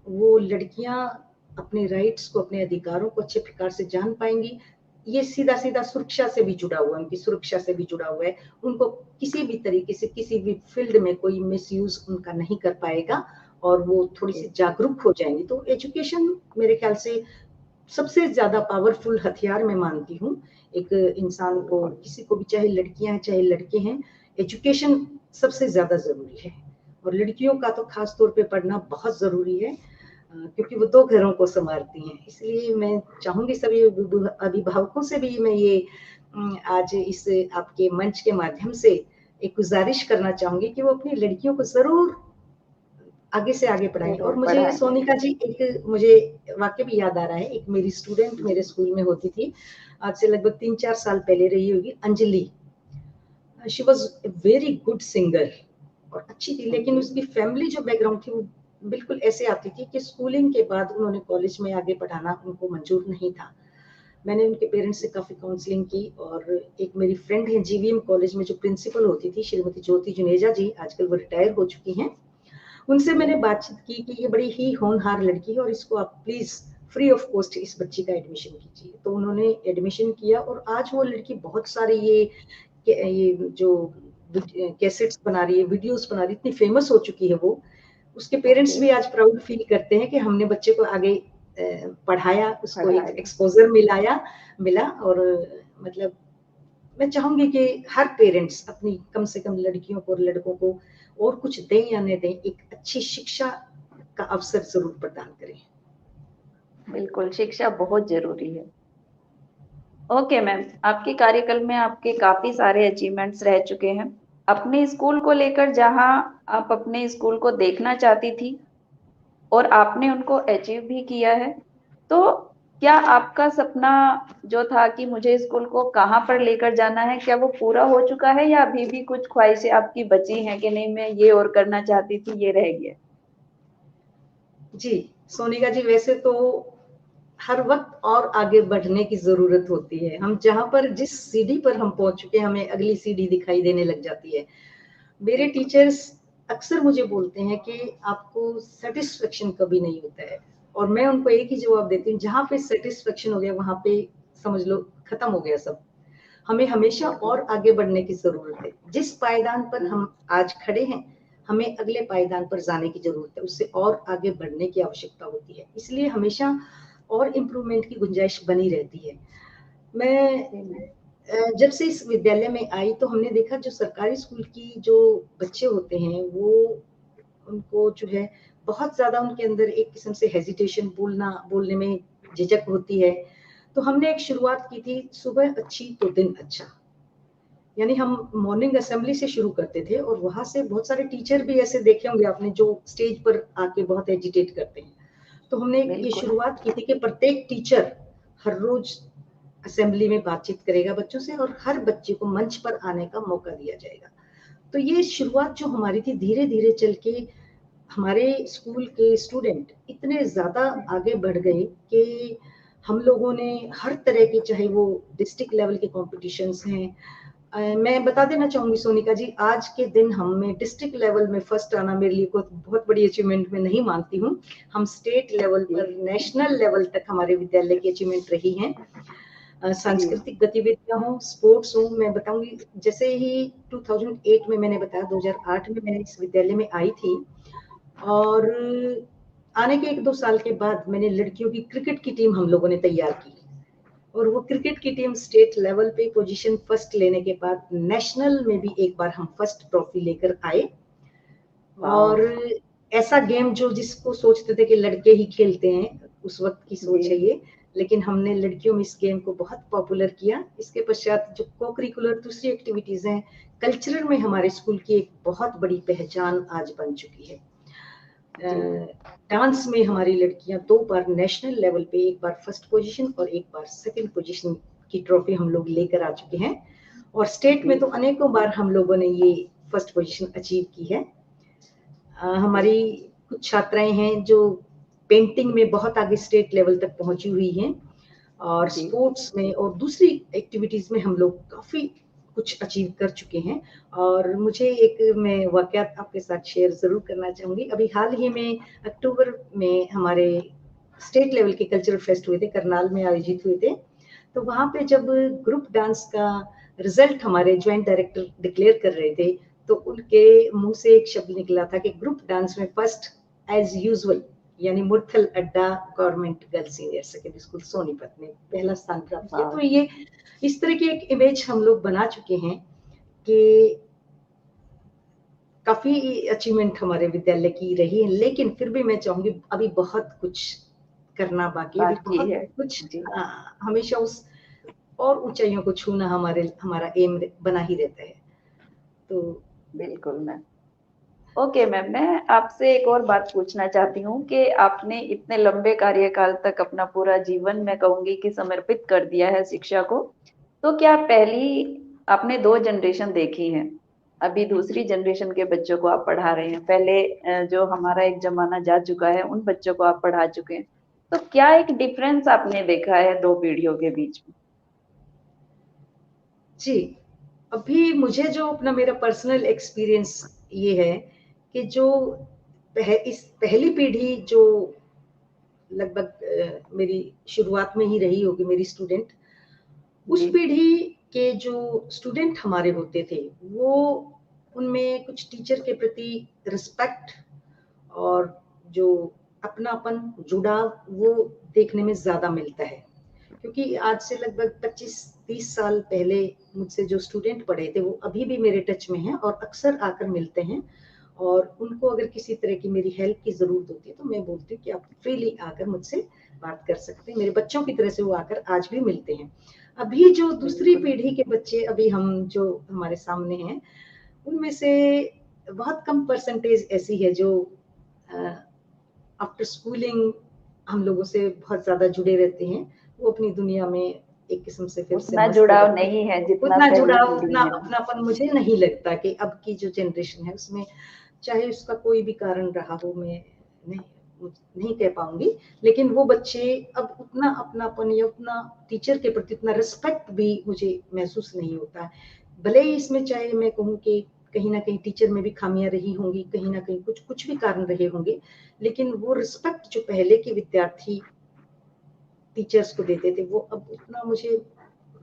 वो लड़कियां अपने राइट्स को, अपने अधिकारों को अच्छे प्रकार से जान पाएंगी, ये सीधा सीधा सुरक्षा से भी जुड़ा हुआ है, उनकी सुरक्षा से भी जुड़ा हुआ है। उनको किसी भी तरीके से किसी भी फील्ड में कोई मिसयूज उनका नहीं कर पाएगा और वो थोड़ी सी जागरूक हो जाएंगी। तो एजुकेशन मेरे ख्याल से सबसे ज्यादा पावरफुल हथियार मैं मानती हूँ एक इंसान को, किसी को भी, चाहे लड़कियां हैं चाहे लड़के हैं, एजुकेशन सबसे ज्यादा जरूरी है। और लड़कियों का तो खास तौर पे पढ़ना बहुत जरूरी है, क्योंकि वो 2 घरों को संभालती हैं। इसलिए मैं चाहूंगी सभी अभिभावकों से भी मैं ये आज इस आपके मंच के माध्यम से एक गुजारिश करना चाहूंगी कि वो अपनी लड़कियों को जरूर आगे से आगे पढ़ाएं। और मुझे सोनिका जी एक मुझे वाक्य भी याद आ रहा है। एक मेरी स्टूडेंट मेरे स्कूल में होती थी, आज से लगभग 3-4 साल पहले रही होगी, Anjali. She was a very good singer और अच्छी थी, लेकिन उसकी फैमिली जो बैकग्राउंड थी वो बिल्कुल ऐसे आती थी कि स्कूलिंग के बाद उन्होंने कॉलेज में आगे पढ़ाना उनको मंजूर नहीं था। मैंने उनके पेरेंट्स से काफी काउंसलिंग की और एक मेरी फ्रेंड है जीवीएम कॉलेज में जो प्रिंसिपल होती थी, श्रीमती ज्योति जुनेजा जी, आजकल वो रिटायर हो चुकी हैं। उनसे मैंने बातचीत की कि ये बड़ी ही होनहार लड़की है और इसको आप प्लीज फ्री ऑफ कॉस्ट इस बच्ची का एडमिशन कीजिए। तो उन्होंने एडमिशन किया और आज वो लड़की बहुत सारी ये जो कैसेट्स बना रही है, वीडियोस बना रही है, इतनी फेमस हो चुकी है वो। उसके पेरेंट्स भी आज प्राउड फील करते हैं कि हमने बच्चे को आगे पढ़ाया, उसको एक एक्सपोजर मिला। और मतलब मैं चाहूंगी कि हर पेरेंट्स अपनी कम से कम लड़कियों को और लड़कों को और कुछ दें या न दें, एक अच्छी शिक्षा का अवसर जरूर प्रदान करें। बिल्कुल, शिक्षा बहुत जरूरी है। ओके मैम, आपके कार्यकाल में आपके काफी सारे अचीवमेंट्स रह चुके हैं। अपने स्कूल को लेकर जहां आप अपने स्कूल को देखना चाहती थी और आपने उनको अचीव भी किया है, तो क्या आपका सपना जो था कि मुझे स्कूल को कहाँ पर लेकर जाना है, क्या वो पूरा हो चुका है या अभी भी कुछ ख्वाहिशें आपकी बची हैं कि नहीं मैं ये और करना चाहती थी, ये रह गया? जी सोनिका जी, वैसे तो हर वक्त और आगे बढ़ने की जरूरत होती है। हम जहां पर जिस सीढ़ी पर हम पहुंच चुके हैं, हमें अगली सीढ़ी दिखाई देने लग जाती है। मेरे टीचर्स अक्सर मुझे बोलते हैं कि आपको सेटिस्फेक्शन कभी नहीं होता है, और मैं उनको एक ही जवाब देती हूँ, जहां पे सेटिस्फेक्शन हो गया वहां पे समझ लो खत्म हो गया सब। हमें हमेशा और आगे बढ़ने की जरूरत है। जिस पायदान पर हम आज खड़े हैं, हमें अगले पायदान पर जाने की जरूरत है, उससे और आगे बढ़ने की आवश्यकता होती है। इसलिए हमेशा और इम्प्रूवमेंट की गुंजाइश बनी रहती है। मैं जब से इस विद्यालय में आई तो हमने देखा जो सरकारी स्कूल की जो बच्चे होते हैं वो, उनको जो है बहुत ज्यादा उनके अंदर एक किस्म से हेजिटेशन, बोलने में झिझक होती है। तो हमने एक शुरुआत की थी, सुबह अच्छी तो दिन अच्छा। यानी हम मॉर्निंग असेंबली से शुरू करते थे और वहां से बहुत सारे टीचर भी ऐसे देखे होंगे आपने जो स्टेज पर आके बहुत एजिटेट करते हैं। तो हमने ये शुरुआत की थी कि प्रत्येक टीचर हर रोज असेंबली में बातचीत करेगा बच्चों से और हर बच्चे को मंच पर आने का मौका दिया जाएगा। तो ये शुरुआत जो हमारी थी, धीरे धीरे चल के हमारे स्कूल के स्टूडेंट इतने ज्यादा आगे बढ़ गए कि हम लोगों ने हर तरह के, चाहे वो डिस्ट्रिक्ट लेवल के कॉम्पिटिशन्स हैं, मैं बता देना चाहूंगी सोनिका जी, आज के दिन हमें डिस्ट्रिक्ट लेवल में फर्स्ट आना मेरे लिए कोई बहुत बड़ी अचीवमेंट में नहीं मानती हूँ। हम स्टेट लेवल पर, नेशनल लेवल तक हमारे विद्यालय की अचीवमेंट रही है। सांस्कृतिक गतिविधियां हो, स्पोर्ट्स हो, मैं बताऊंगी जैसे ही 2008 में, मैंने बताया 2008 में मैंने इस विद्यालय में आई थी और आने के 1-2 साल के बाद मैंने लड़कियों की क्रिकेट की टीम हम लोगों ने तैयार की और वो क्रिकेट की टीम स्टेट लेवल पे पोजीशन फर्स्ट लेने के बाद नेशनल में भी एक बार हम फर्स्ट ट्रॉफी लेकर आए। और ऐसा गेम जो जिसको सोचते थे कि लड़के ही खेलते हैं, उस वक्त की सोच है ये, लेकिन हमने लड़कियों में इस गेम को बहुत पॉपुलर किया। इसके पश्चात जो को करिकुलर दूसरी एक्टिविटीज हैं, कल्चरल में हमारे स्कूल की एक बहुत बड़ी पहचान आज बन चुकी है। डांस में हमारी लड़कियां 2 बार नेशनल लेवल पे, एक बार फर्स्ट पोजीशन और एक बार सेकंड पोजीशन की ट्रॉफी हम लोग लेकर आ चुके हैं, और स्टेट में तो अनेकों बार हम लोगों ने ये फर्स्ट पोजीशन अचीव की है। हमारी कुछ छात्राएं हैं जो पेंटिंग में बहुत आगे स्टेट लेवल तक पहुंची हुई हैं, और स्पोर्ट्स में और दूसरी एक्टिविटीज में हम लोग काफी कुछ अचीव कर चुके हैं। और मुझे एक मैं वाकयात आपके साथ शेयर जरूर करना चाहूंगी। अभी हाल ही में अक्टूबर में हमारे स्टेट लेवल के कल्चरल फेस्ट हुए थे, करनाल में आयोजित हुए थे। तो वहां पे जब ग्रुप डांस का रिजल्ट हमारे ज्वाइंट डायरेक्टर डिक्लेयर कर रहे थे, तो उनके मुंह से एक शब्द निकला था कि ग्रुप डांस में फर्स्ट एज यूजुअल, यानी मुरथल अड्डा government girls senior secondary school Sonipat ने पहला स्थान प्राप्त किया। तो ये इस तरह की एक इमेज हम लोग बना चुके हैं कि काफी अचीवमेंट हमारे विद्यालय की रही है, लेकिन फिर भी मैं चाहूंगी अभी बहुत कुछ करना बाकी है, बहुत है कुछ। हमेशा उस और ऊंचाइयों को छूना हमारा एम बना ही रहता है। तो बिल्कुल मैम। ओके मैम, मैं आपसे एक और बात पूछना चाहती हूँ कि आपने इतने लंबे कार्यकाल तक अपना पूरा जीवन, मैं कहूंगी कि समर्पित कर दिया है शिक्षा को, तो क्या पहली आपने 2 जनरेशन देखी हैं, अभी दूसरी जनरेशन के बच्चों को आप पढ़ा रहे हैं, पहले जो हमारा एक जमाना जा चुका है उन बच्चों को आप पढ़ा चुके हैं, तो क्या एक डिफरेंस आपने देखा है 2 पीढ़ियों के बीच में? जी, अभी मुझे जो अपना मेरा पर्सनल एक्सपीरियंस ये है कि जो इस पहली पीढ़ी जो लगभग मेरी शुरुआत में ही रही होगी, मेरी स्टूडेंट, उस पीढ़ी के जो स्टूडेंट हमारे होते थे, वो उनमें कुछ टीचर के प्रति रिस्पेक्ट और जो अपनापन, जुड़ाव, वो देखने में ज्यादा मिलता है। क्योंकि आज से लगभग 25-30 साल पहले मुझसे जो स्टूडेंट पढ़े थे, वो अभी भी मेरे टच में हैं और अक्सर आकर मिलते हैं, और उनको अगर किसी तरह की मेरी हेल्प की जरूरत होती है तो मैं बोलती हूँ कि आप फ्रीली आकर मुझसे बात कर सकते हैं। मेरे बच्चों की तरह से वो आकर आज भी मिलते हैं। अभी जो दूसरी पीढ़ी के बच्चे अभी हम जो हमारे सामने हैं, उनमें से बहुत कम परसेंटेज ऐसी है जो आफ्टर स्कूलिंग हम लोगों से बहुत ज्यादा जुड़े रहते हैं। वो अपनी दुनिया में एक किस्म से फिर से उतना जुड़ाव नहीं है जितना उतना पहली जुड़ाव, पीढ़ी उतना में। अपनापन मुझे नहीं लगता कि अब की जो जनरेशन है उसमें, चाहे उसका कोई भी कारण रहा हो, मैं नहीं कह पाऊंगी, लेकिन वो बच्चे अब उतना अपनापन या उतना टीचर के प्रति उतना रिस्पेक्ट भी मुझे महसूस नहीं होता। भले ही इसमें चाहे मैं कहूँ कि कहीं ना कहीं टीचर में भी खामियां रही होंगी, कहीं ना कहीं कुछ भी कारण रहे होंगे, लेकिन वो रिस्पेक्ट जो पहले के विद्यार्थी टीचर्स को देते थे, वो अब उतना मुझे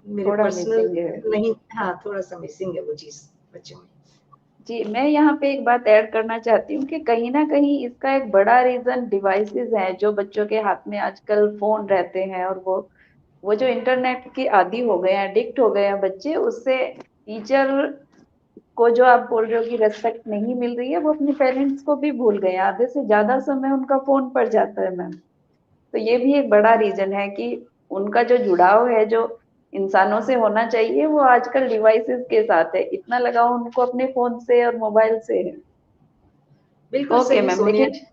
मेरे पर्सनल नहीं, हाँ, थोड़ा सा मिसिंग है वो चीज बच्चों में। जी, मैं यहाँ पे एक बात ऐड करना चाहती हूँ कि कहीं ना कहीं इसका एक बड़ा रीजन डिवाइसेस है, जो बच्चों के हाथ में आजकल फोन रहते हैं, और वो जो इंटरनेट के आदी हो गए हैं, एडिक्ट हो गए हैं बच्चे, उससे टीचर को जो आप बोल रहे हो कि रेस्पेक्ट नहीं मिल रही है, वो अपने पेरेंट्स को भी भूल गए हैं, आधे से ज्यादा समय उनका फोन पर जाता है मैम। तो ये भी एक बड़ा रीजन है कि उनका जो जुड़ाव है, जो इंसानों से होना चाहिए, वो आजकल डिवाइसेस के साथ है, इतना लगाव उनको अपने फोन से और मोबाइल से है। बिल्कुल ओके सही मैम, सोनिया, लेकिन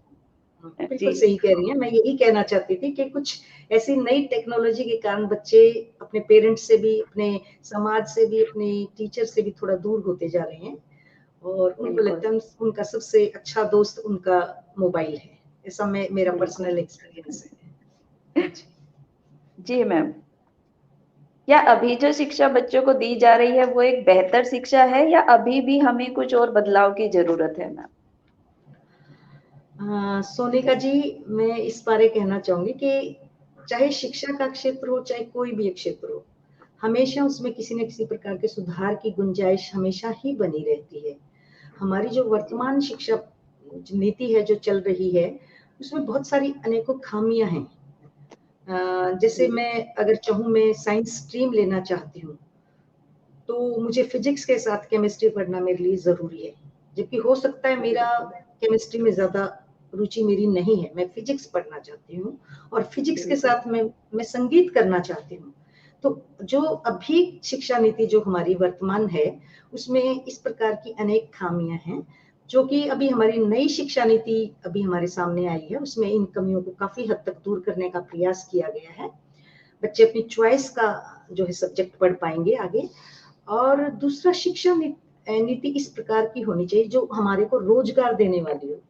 बिल्कुल जी सही कह रही हैं। मैं यही कहना चाहती थी कि कुछ ऐसी नई टेक्नोलॉजी के कारण बच्चे अपने पेरेंट्स से भी, अपने समाज से भी, अपने टीचर से भी थोड़ा दूर होते जा रहे हैं, और उनको लगता है उनका सबसे अच्छा दोस्त उनका मोबाइल है। ऐसा मेरा पर्सनल एक्सपीरियंस है। जी मैम, क्या अभी जो शिक्षा बच्चों को दी जा रही है वो एक बेहतर शिक्षा है, या अभी भी हमें कुछ और बदलाव की जरूरत है मैम? सोनिका जी, मैं इस बारे कहना चाहूंगी कि चाहे शिक्षा का क्षेत्र हो, चाहे कोई भी क्षेत्र हो, हमेशा उसमें किसी न किसी प्रकार के सुधार की गुंजाइश हमेशा ही बनी रहती है। हमारी जो वर्तमान शिक्षा नीति है जो चल रही है, उसमें बहुत सारी अनेकों खामियां हैं। जैसे मैं अगर चाहूँ, मैं साइंस स्ट्रीम लेना चाहती हूँ, तो मुझे फिजिक्स के साथ केमिस्ट्री पढ़ना मेरे लिए जरूरी है, जबकि हो सकता है मेरा केमिस्ट्री में ज्यादा रुचि मेरी नहीं है, मैं फिजिक्स पढ़ना चाहती हूँ और फिजिक्स के बिल्कुल। साथ मैं संगीत करना चाहती हूँ। तो जो अभी शिक्षा नीति जो हमारी वर्तमान है, उसमें इस प्रकार की अनेक खामियां हैं, जो कि अभी हमारी नई शिक्षा नीति अभी हमारे सामने आई है, उसमें इन कमियों को काफी हद तक दूर करने का प्रयास किया गया है। बच्चे अपनी चॉइस का जो है सब्जेक्ट पढ़ पाएंगे आगे। और दूसरा, शिक्षा नीति इस प्रकार की होनी चाहिए जो हमारे को रोजगार देने वाली हो।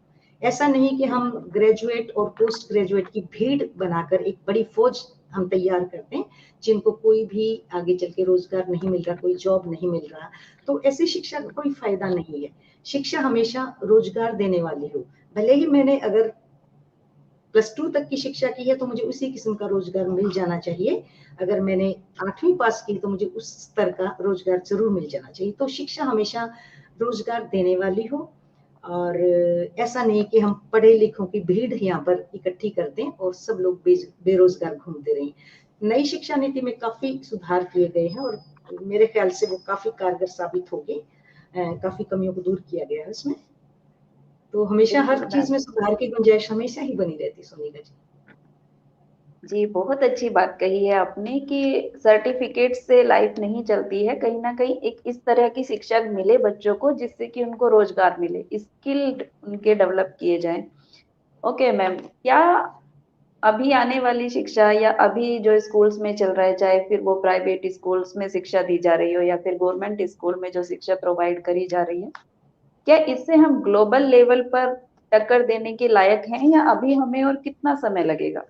ऐसा नहीं कि हम ग्रेजुएट और पोस्ट ग्रेजुएट की भीड़ बनाकर एक बड़ी फौज हम तैयार करते हैं, जिनको कोई भी आगे चल के रोजगार नहीं मिल रहा, कोई जॉब नहीं मिल रहा। तो ऐसी शिक्षा का कोई फायदा नहीं है। शिक्षा हमेशा रोजगार देने वाली हो। भले ही मैंने अगर +2 तक की शिक्षा की है तो मुझे उसी किस्म का रोजगार मिल जाना चाहिए। अगर मैंने 8वीं पास की तो मुझे उस स्तर का रोजगार जरूर मिल जाना चाहिए। तो शिक्षा हमेशा रोजगार देने वाली हो, और ऐसा नहीं कि हम पढ़े लिखों की भीड़ यहाँ पर इकट्ठी कर दें और सब लोग बेरोजगार घूमते रहें। नई शिक्षा नीति में काफी सुधार किए गए हैं और मेरे ख्याल से वो काफी कारगर साबित होगी। काफी कमियों को दूर किया गया है उसमें। तो हमेशा हर बिल्कुल चीज मैम। में सुधार की गुंजाइश हमेशा ही बनी रहती है, सोनिका जी। जी, बहुत अच्छी बात कही है आपने कि सर्टिफिकेट से लाइफ नहीं चलती है। कहीं ना कहीं एक इस तरह की शिक्षा मिले बच्चों को जिससे कि उनको रोजगार मिले, स्किल उनके डेवलप किए जाएं। ओके मैम, क्या अभी आने वाली शिक्षा या अभी जो स्कूल्स में चल रहा है, चाहे फिर वो प्राइवेट स्कूल्स में शिक्षा दी जा रही हो या फिर गवर्नमेंट स्कूल में जो शिक्षा प्रोवाइड करी जा रही है, क्या इससे हम ग्लोबल लेवल पर टक्कर देने के लायक हैं या अभी हमें और कितना समय लगेगा?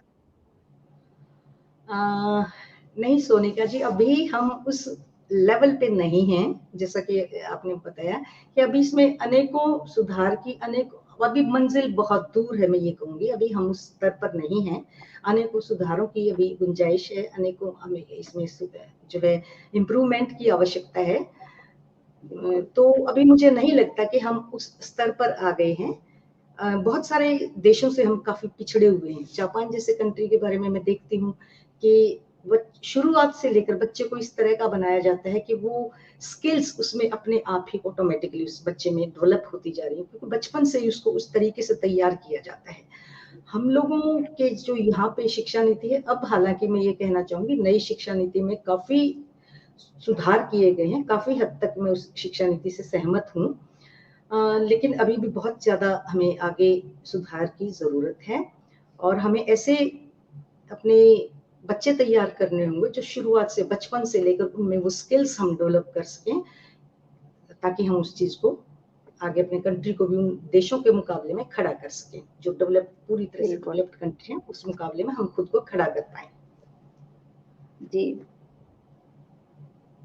नहीं सोनिका जी, अभी हम उस लेवल पे नहीं हैं। जैसा कि आपने बताया कि अभी इसमें अनेकों सुधार की अभी मंजिल बहुत दूर है, मैं ये कहूंगी अभी हम उस स्तर पर नहीं हैं। अनेकों सुधारों की अभी गुंजाइश है, अनेकों हमें इसमें जो है इम्प्रूवमेंट की आवश्यकता है। तो अभी मुझे नहीं लगता कि हम उस स्तर पर आ गए हैं। बहुत सारे देशों से हम काफी पिछड़े हुए हैं। जापान जैसे कंट्री के बारे में मैं देखती हूँ कि शुरुआत से लेकर बच्चे को इस तरह का बनाया जाता है कि वो स्किल्स उसमें अपने आप ही ऑटोमेटिकली उस बच्चे में डेवलप होती जा रही है, क्योंकि बचपन से ही उसको उस तरीके से तैयार किया जाता है। हम लोगों के जो यहाँ पे शिक्षा नीति है, अब हालांकि मैं ये कहना चाहूंगी नई शिक्षा नीति में काफी सुधार किए गए हैं, काफी हद तक मैं उस शिक्षा नीति से सहमत हूँ। लेकिन अभी भी बहुत ज्यादा हमें आगे सुधार की जरूरत है, और हमें ऐसे अपने बच्चे तैयार करने होंगे जो शुरुआत से बचपन से लेकर उनमें वो स्किल्स हम डेवलप कर सकें, ताकि हम उस चीज को आगे अपने कंट्री को भी उन देशों के मुकाबले में खड़ा कर सकें जो पूरी तरह से बिल्कुल। डेवलप्ड कंट्री है, उस मुकाबले में हम खुद को खड़ा कर पाए। जी,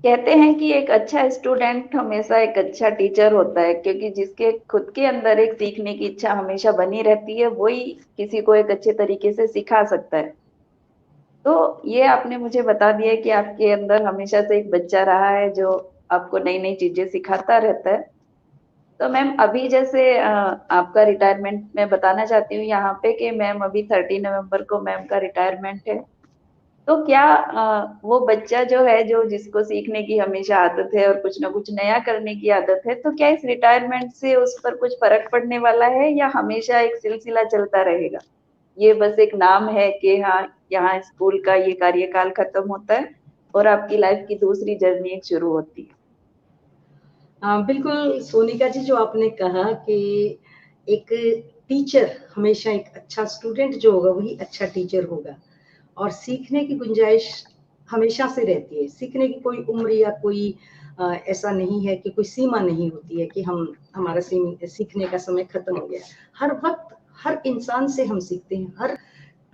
कहते हैं कि एक अच्छा स्टूडेंट हमेशा एक अच्छा टीचर होता है, क्योंकि जिसके खुद के अंदर एक सीखने की इच्छा हमेशा बनी रहती है, वही किसी को एक अच्छे तरीके से सिखा सकता है। तो ये आपने मुझे बता दिया कि आपके अंदर हमेशा से एक बच्चा रहा है जो आपको नई नई चीजें सिखाता रहता है। तो मैम, अभी जैसे आपका रिटायरमेंट मैं बताना चाहती हूँ यहाँ पे कि मैम अभी 30 नवंबर को मैम का रिटायरमेंट है। तो क्या वो बच्चा जो है, जो जिसको सीखने की हमेशा आदत है और कुछ ना कुछ नया करने की आदत है, तो क्या इस रिटायरमेंट से उस पर कुछ फर्क पड़ने वाला है या हमेशा एक सिलसिला चलता रहेगा? ये बस एक नाम है कि हाँ, यहाँ स्कूल का ये कार्यकाल खत्म होता है और आपकी लाइफ की दूसरी जर्नी एक शुरू होती है। हाँ बिल्कुल सोनिका जी, जो आपने कहा कि एक टीचर हमेशा, एक अच्छा स्टूडेंट जो होगा वही अच्छा टीचर होगा, और सीखने की गुंजाइश हमेशा से रहती है। सीखने की कोई उम्र या कोई ऐसा नहीं है कि कोई सीमा नहीं होती है कि हमारा सीखने का समय खत्म हो गया। हर वक्त हर इंसान से हम सीखते हैं, हर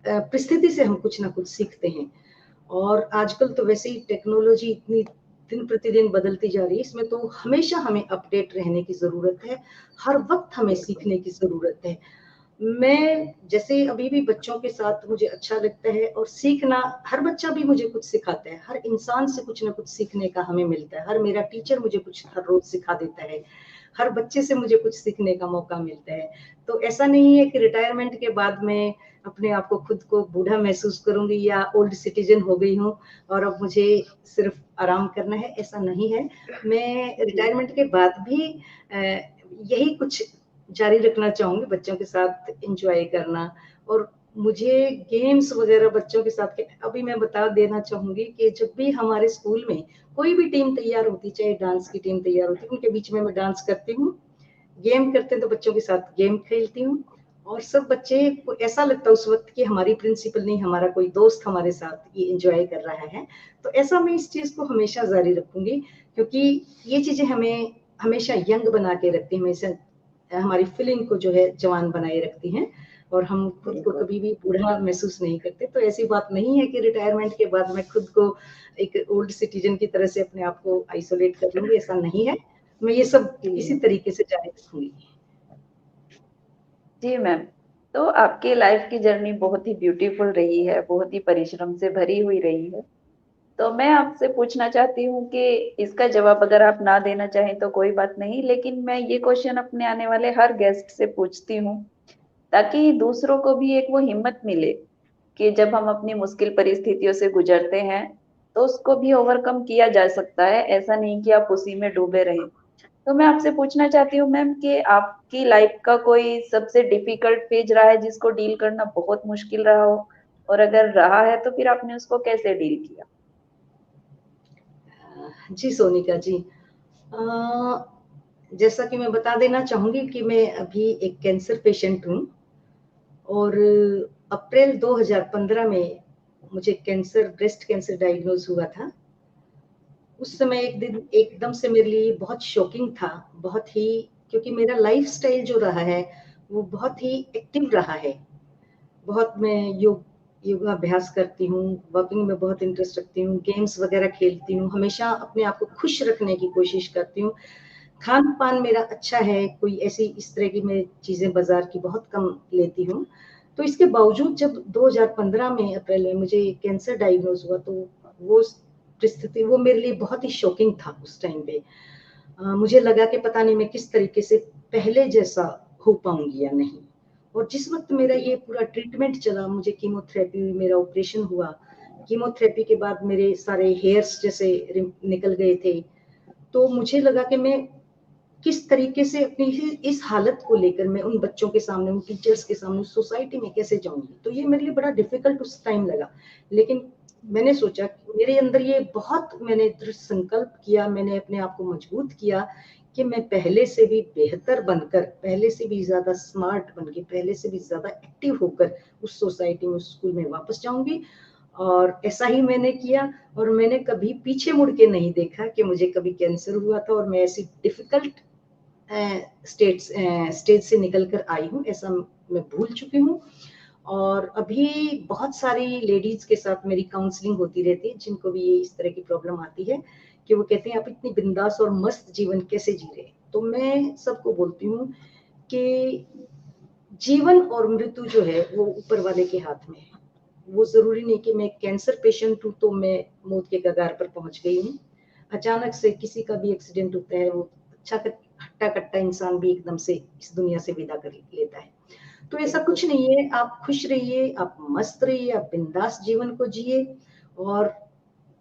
परिस्थिति से हम कुछ ना कुछ सीखते हैं। और आजकल तो वैसे ही टेक्नोलॉजी इतनी दिन प्रतिदिन बदलती जा रही है, इसमें तो हमेशा हमें अपडेट रहने की जरूरत है, हर वक्त हमें बिल्कुल। सीखने की जरूरत है। मैं जैसे अभी भी बच्चों के साथ मुझे अच्छा लगता है, और सीखना, हर बच्चा भी मुझे कुछ सिखाता है, हर इंसान से कुछ ना कुछ सीखने का हमें मिलता है। हर मेरा टीचर मुझे कुछ हर रोज सिखा देता है, हर बच्चे से मुझे कुछ सीखने का मौका मिलता है। तो ऐसा नहीं है कि रिटायरमेंट के बाद मैं अपने आप को खुद को बूढ़ा महसूस करूंगी या ओल्ड सिटीजन हो गई हूँ और अब मुझे सिर्फ आराम करना है, ऐसा नहीं है। मैं जी। रिटायरमेंट के बाद भी यही कुछ जारी रखना चाहूंगी, बच्चों के साथ एंजॉय करना। और मुझे गेम्स वगैरह बच्चों के साथ अभी मैं बता देना चाहूंगी कि जब भी हमारे स्कूल में कोई भी टीम तैयार होती, चाहे डांस की टीम तैयार होती, उनके बीच में मैं डांस करती हूँ, गेम करते हैं तो बच्चों के साथ गेम खेलती हूँ। और सब बच्चे को ऐसा लगता है उस वक्त कि हमारी प्रिंसिपल नहीं, हमारा कोई दोस्त हमारे साथ ये एंजॉय कर रहा है। तो ऐसा मैं इस चीज को हमेशा जारी रखूंगी, क्योंकि ये चीजें हमें हमेशा यंग बना के रखती हैं, हमेशा हमारी फीलिंग को जो है जवान बनाए रखती हैं, और हम खुद को कभी भी बूढ़ा महसूस नहीं करते। तो ऐसी बात नहीं है कि रिटायरमेंट के बाद मैं खुद को एक ओल्ड सिटीजन की तरह से अपने आप को आइसोलेट कर लूंगी, ऐसा नहीं है। मैं ये सब इसी तरीके से जारी रखूंगी। जी मैम, तो आपकी लाइफ की जर्नी बहुत ही ब्यूटीफुल रही है, बहुत ही परिश्रम से भरी हुई रही है। तो मैं आपसे पूछना चाहती हूँ कि इसका जवाब अगर आप ना देना चाहें तो कोई बात नहीं, लेकिन मैं ये क्वेश्चन अपने आने वाले हर गेस्ट से पूछती हूँ ताकि दूसरों को भी एक वो हिम्मत मिले कि जब हम अपनी मुश्किल परिस्थितियों से गुजरते हैं तो उसको भी ओवरकम किया जा सकता है, ऐसा नहीं कि आप उसी में डूबे रहें। तो मैं आपसे पूछना चाहती हूँ मैम कि आपकी लाइफ का कोई सबसे डिफिकल्ट फेज रहा है जिसको डील करना बहुत मुश्किल रहा हो, और अगर रहा है तो फिर आपने उसको कैसे डील किया? जी सोनिका जी, जैसा कि मैं बता देना चाहूंगी कि मैं अभी एक कैंसर पेशेंट हूँ, और अप्रैल 2015 में मुझे कैंसर, ब्रेस्ट कैंसर डायग्नोज हुआ था। उस समय एक दिन एकदम से मेरे लिए बहुत शॉकिंग था, बहुत ही, क्योंकि मेरा लाइफस्टाइल जो रहा है वो बहुत ही एक्टिव रहा है। बहुत मैं योगाभ्यास करती हूँ, वॉकिंग में बहुत इंटरेस्ट रखती हूँ, गेम्स वगैरह खेलती हूँ, हमेशा अपने आप को खुश रखने की कोशिश करती हूँ। खान पान मेरा अच्छा है, कोई ऐसी इस तरह की मैं चीजें बाजार की बहुत कम लेती हूँ। तो इसके बावजूद जब 2015 में अप्रैल में मुझे कैंसर डायग्नोज हुआ, तो वो परिस्थिति वो मेरे लिए बहुत ही शॉकिंग था उस टाइम पे। मुझे लगा कि पता नहीं मैं किस तरीके से पहले जैसा हो पाऊंगी या नहीं। और जिस वक्त मेरा ये पूरा ट्रीटमेंट चला, मुझे कीमोथेरेपी हुई, मेरा ऑपरेशन हुआ, कीमोथेरेपी के बाद मेरे सारे हेयर्स जैसे निकल गए थे। तो मुझे लगा कि मैं किस तरीके से अपनी इस हालत को लेकर मैं उन बच्चों के सामने, उन टीचर्स के सामने, सोसाइटी में कैसे जाऊंगी। तो ये मेरे लिए बड़ा डिफिकल्ट उस टाइम लगा। लेकिन मैंने सोचा कि मेरे अंदर ये बहुत, मैंने दृढ़ संकल्प किया, मैंने अपने आप को मजबूत किया कि मैं पहले से भी बेहतर बनकर, पहले से भी ज्यादा स्मार्ट बनके, पहले से भी ज्यादा एक्टिव होकर उस सोसाइटी में, उस स्कूल में वापस जाऊंगी। और ऐसा ही मैंने किया, और मैंने कभी पीछे मुड़ के नहीं देखा कि मुझे कभी कैंसर हुआ था और मैं ऐसी डिफिकल्ट स्टेज से निकल कर आई हूँ, ऐसा मैं भूल चुकी हूँ। और अभी बहुत सारी लेडीज के साथ मेरी काउंसलिंग होती रहती है, जिनको भी ये इस तरह की प्रॉब्लम आती है, कि वो कहते हैं आप इतनी बिंदास और मस्त जीवन कैसे जी रहे। तो मैं सबको बोलती हूँ कि जीवन और मृत्यु जो है वो ऊपर वाले के हाथ में है। वो जरूरी नहीं कि मैं कैंसर पेशेंट हूँ तो मैं मौत के कगार पर पहुंच गई हूँ। अचानक से किसी का भी एक्सीडेंट होता है, वो अच्छा हट्टा कट्टा इंसान भी एकदम से इस दुनिया से विदा कर लेता है। तो ऐसा कुछ नहीं है, आप खुश रहिए, आप मस्त रहिए, आप बिंदास जीवन को जिए। और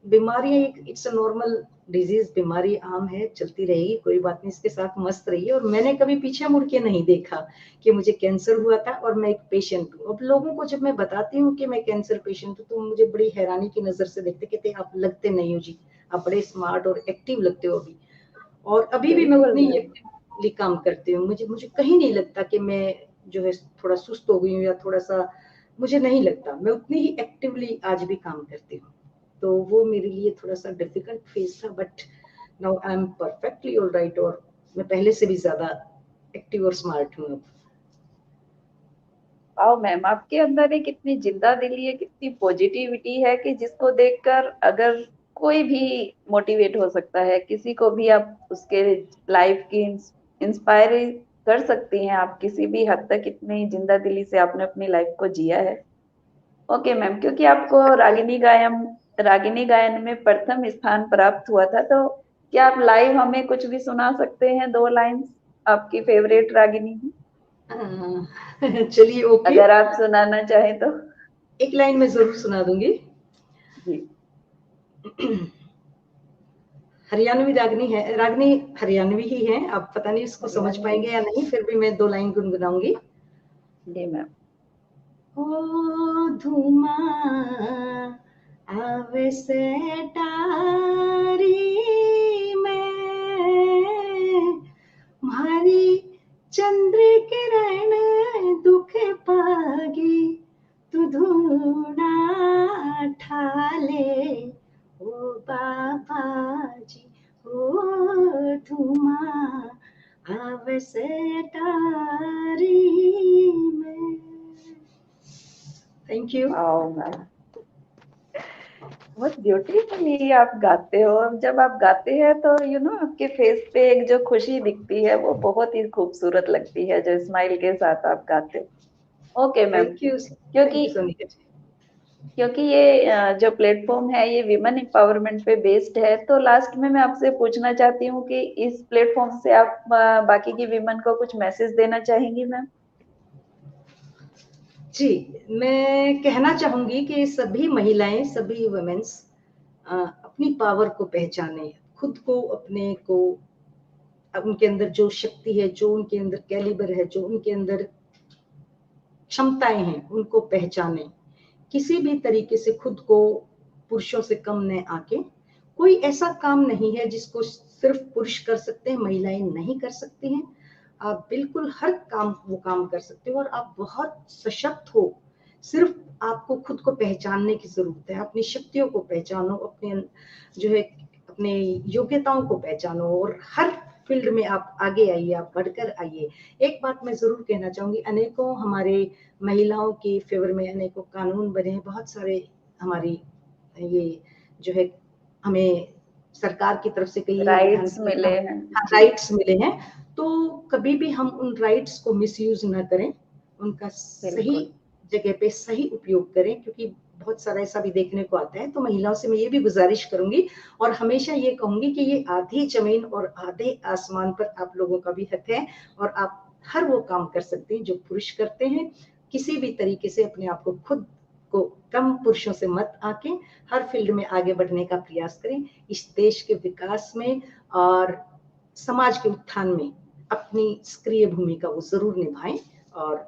बीमारियां एक, इट्स अ नॉर्मल डिजीज, बीमारी आम है, चलती रहेगी, कोई बात नहीं, इसके साथ मस्त रहिए। और मैंने कभी पीछे मुड़ के नहीं देखा कि मुझे कैंसर हुआ था और मैं एक पेशेंट हूँ। अब लोगों को जब मैं बताती हूँ कि मैं कैंसर पेशेंट हूँ, तो मुझे बड़ी हैरानी की नजर से देखते, कहते आप लगते नहीं हो जी, आप बड़े स्मार्ट और एक्टिव लगते हो अभी। और अभी भी मैं बिल्कुल उतनी ही मैम। एक्टिवली काम करती हूँ। मुझे मुझे कहीं नहीं लगता कि मैं जो है थोड़ा सुस्त हो गई हूँ, या थोड़ा सा, मुझे नहीं लगता, मैं उतनी ही एक्टिवली आज भी काम करती हूँ। तो वो मेरे लिए थोड़ा सा डिफिकल्ट फेज था, but now I am perfectly all right, और मैं पहले से भी ज्यादा एक्टिव और स्मार्ट हूँ अब। आओ मैम, आपके अंदर एक कितनी जिंदा दिली है, कितनी पॉजिटिविटी है कि जिसको देखकर अगर कोई भी मोटिवेट हो सकता है, किसी को भी आप उसके लाइफ की इंस्पायर कर सकती हैं आप किसी भी हद तक। इतनी जिंदा दिली से आपने अपनी लाइफ को जिया है। ओके मैम, क्योंकि आपको रागिनी गायन में प्रथम स्थान प्राप्त हुआ था, तो क्या आप लाइव हमें कुछ भी सुना सकते हैं, 2 लाइंस आपकी फेवरेट रागिनी की? चलिए, ओके, अगर आप सुनाना चाहें तो। एक लाइन में जरूर सुना दूंगी। जी। हरियाणवी रागनी है, रागनी हरियाणवी ही है, आप पता नहीं इसको समझ पाएंगे या नहीं, फिर भी मैं 2 लाइन गुनगुनाऊंगी। जी मैम। ओ धुआं आवे से टारी में, मारी चंद्र किरण दुख पागी, तू धूना ठाले ओ बाबा जी, ओ धुआं आवे से टारी में। Thank you. बहुत ब्यूटीफुली आप गाते हो। जब आप गाते हैं तो आपके फेस पे एक जो खुशी दिखती है वो बहुत ही खूबसूरत लगती है, जो स्माइल के साथ आप गाते हो। Okay ma'am. थैंक यू क्योंकि सोनिका जी। क्योंकि ये जो प्लेटफॉर्म है ये विमेन एम्पावरमेंट पे बेस्ड है, तो लास्ट में मैं आपसे पूछना चाहती हूँ कि इस प्लेटफॉर्म से आप बाकी की विमेन को कुछ मैसेज देना चाहेंगी मैम? जी, मैं कहना चाहूंगी कि सभी महिलाएं, सभी वुमेन्स अपनी पावर को पहचाने, खुद को, अपने को, उनके अंदर जो शक्ति है, जो उनके अंदर कैलिबर है, जो उनके अंदर क्षमताएं हैं, उनको पहचाने। किसी भी तरीके से खुद को पुरुषों से कम न आके, कोई ऐसा काम नहीं है जिसको सिर्फ पुरुष कर सकते हैं, महिलाएं नहीं कर सकती हैं। आप बिल्कुल हर काम वो काम कर सकते हो और आप बहुत सशक्त हो। सिर्फ आपको खुद को पहचानने की जरूरत है, अपनी शक्तियों को पहचानो, अपने जो है अपने योग्यताओं को पहचानो और हर फील्ड में आप आगे आइए, आप बढ़कर आइए। एक बात मैं जरूर कहना चाहूंगी, अनेकों हमारे महिलाओं के फेवर में अनेकों कानून बने हैं, बहुत सारे हमारी ये जो है हमें सरकार की तरफ से कई राइट्स मिले हैं। राइट्स मिले हैं, तो कभी भी हम उन राइट्स को मिसयूज ना करें, उनका सही जगह पे सही उपयोग करें, क्योंकि बहुत सारा ऐसा भी देखने को आता है। तो महिलाओं से मैं ये भी गुजारिश करूंगी और हमेशा ये कहूंगी कि ये आधी जमीन और आधे आसमान पर आप लोगों का भी हक है और आप हर वो काम कर सकते हैं जो पुरुष करते हैं। किसी भी तरीके से अपने आप को, खुद को कम पुरुषों से मत आके हर फील्ड में आगे बढ़ने का प्रयास करें। इस देश के विकास में और समाज के उत्थान में अपनी सक्रिय भूमिका वो जरूर निभाएं और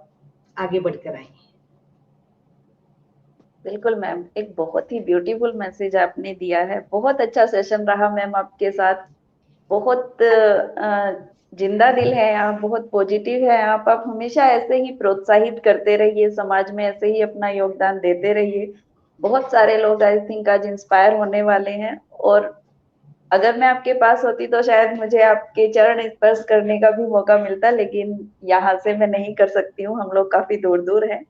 आगे बढ़कर आए। बिल्कुल मैम, एक बहुत ही ब्यूटीफुल मैसेज आपने दिया है। बहुत अच्छा सेशन रहा मैम आपके साथ। बहुत जिंदा दिल है आप, बहुत पॉजिटिव है आप हमेशा ऐसे ही प्रोत्साहित करते रहिए, समाज में ऐसे ही अपना योगदान देते रहिए। बहुत सारे लोग आई थिंक आज इंस्पायर होने वाले हैं, और अगर मैं आपके पास होती तो शायद मुझे आपके चरण स्पर्श करने का भी मौका मिलता, लेकिन यहाँ से मैं नहीं कर सकती हूँ, हम लोग काफी दूर दूर हैं।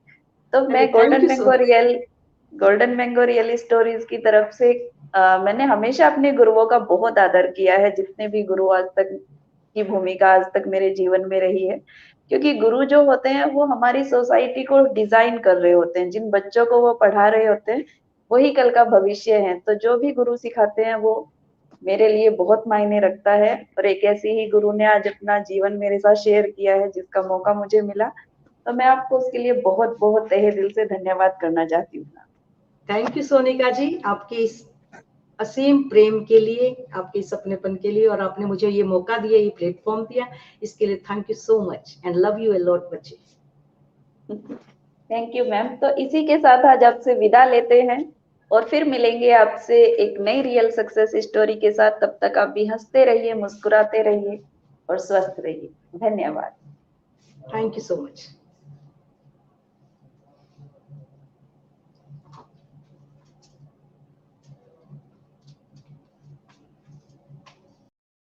तो मैं thank you so much. Golden mango real stories की तरफ से मैंने हमेशा अपने गुरुओं का बहुत आदर किया है, जितने भी गुरु आज तक की भूमिका आज तक मेरे जीवन में रही है। क्योंकि गुरु जो होते हैं वो हमारी सोसाइटी को डिजाइन कर रहे होते हैं, जिन बच्चों को वो पढ़ा रहे होते हैं वही कल का भविष्य है। तो जो भी गुरु सिखाते हैं वो मेरे लिए बहुत मायने रखता है, और एक ऐसी ही गुरु ने आज अपना जीवन मेरे साथ शेयर किया है जिसका मौका मुझे मिला। तो मैं आपको उसके लिए बहुत बहुत तहे दिल से धन्यवाद करना चाहती हूँ। थैंक यू सोनिका जी, आपके इस असीम प्रेम के लिए, आपके इस अपनेपन के लिए, और आपने मुझे ये मौका दिया, ये प्लेटफॉर्म दिया, इसके लिए thank you so much and love you a lot बच्चे। Thank you ma'am. तो इसी के साथ आज आपसे विदा लेते हैं और फिर मिलेंगे आपसे एक नई रियल सक्सेस स्टोरी के साथ। तब तक आप भी हंसते रहिए, मुस्कुराते रहिए और स्वस्थ रहिए। धन्यवाद। Thank you so much.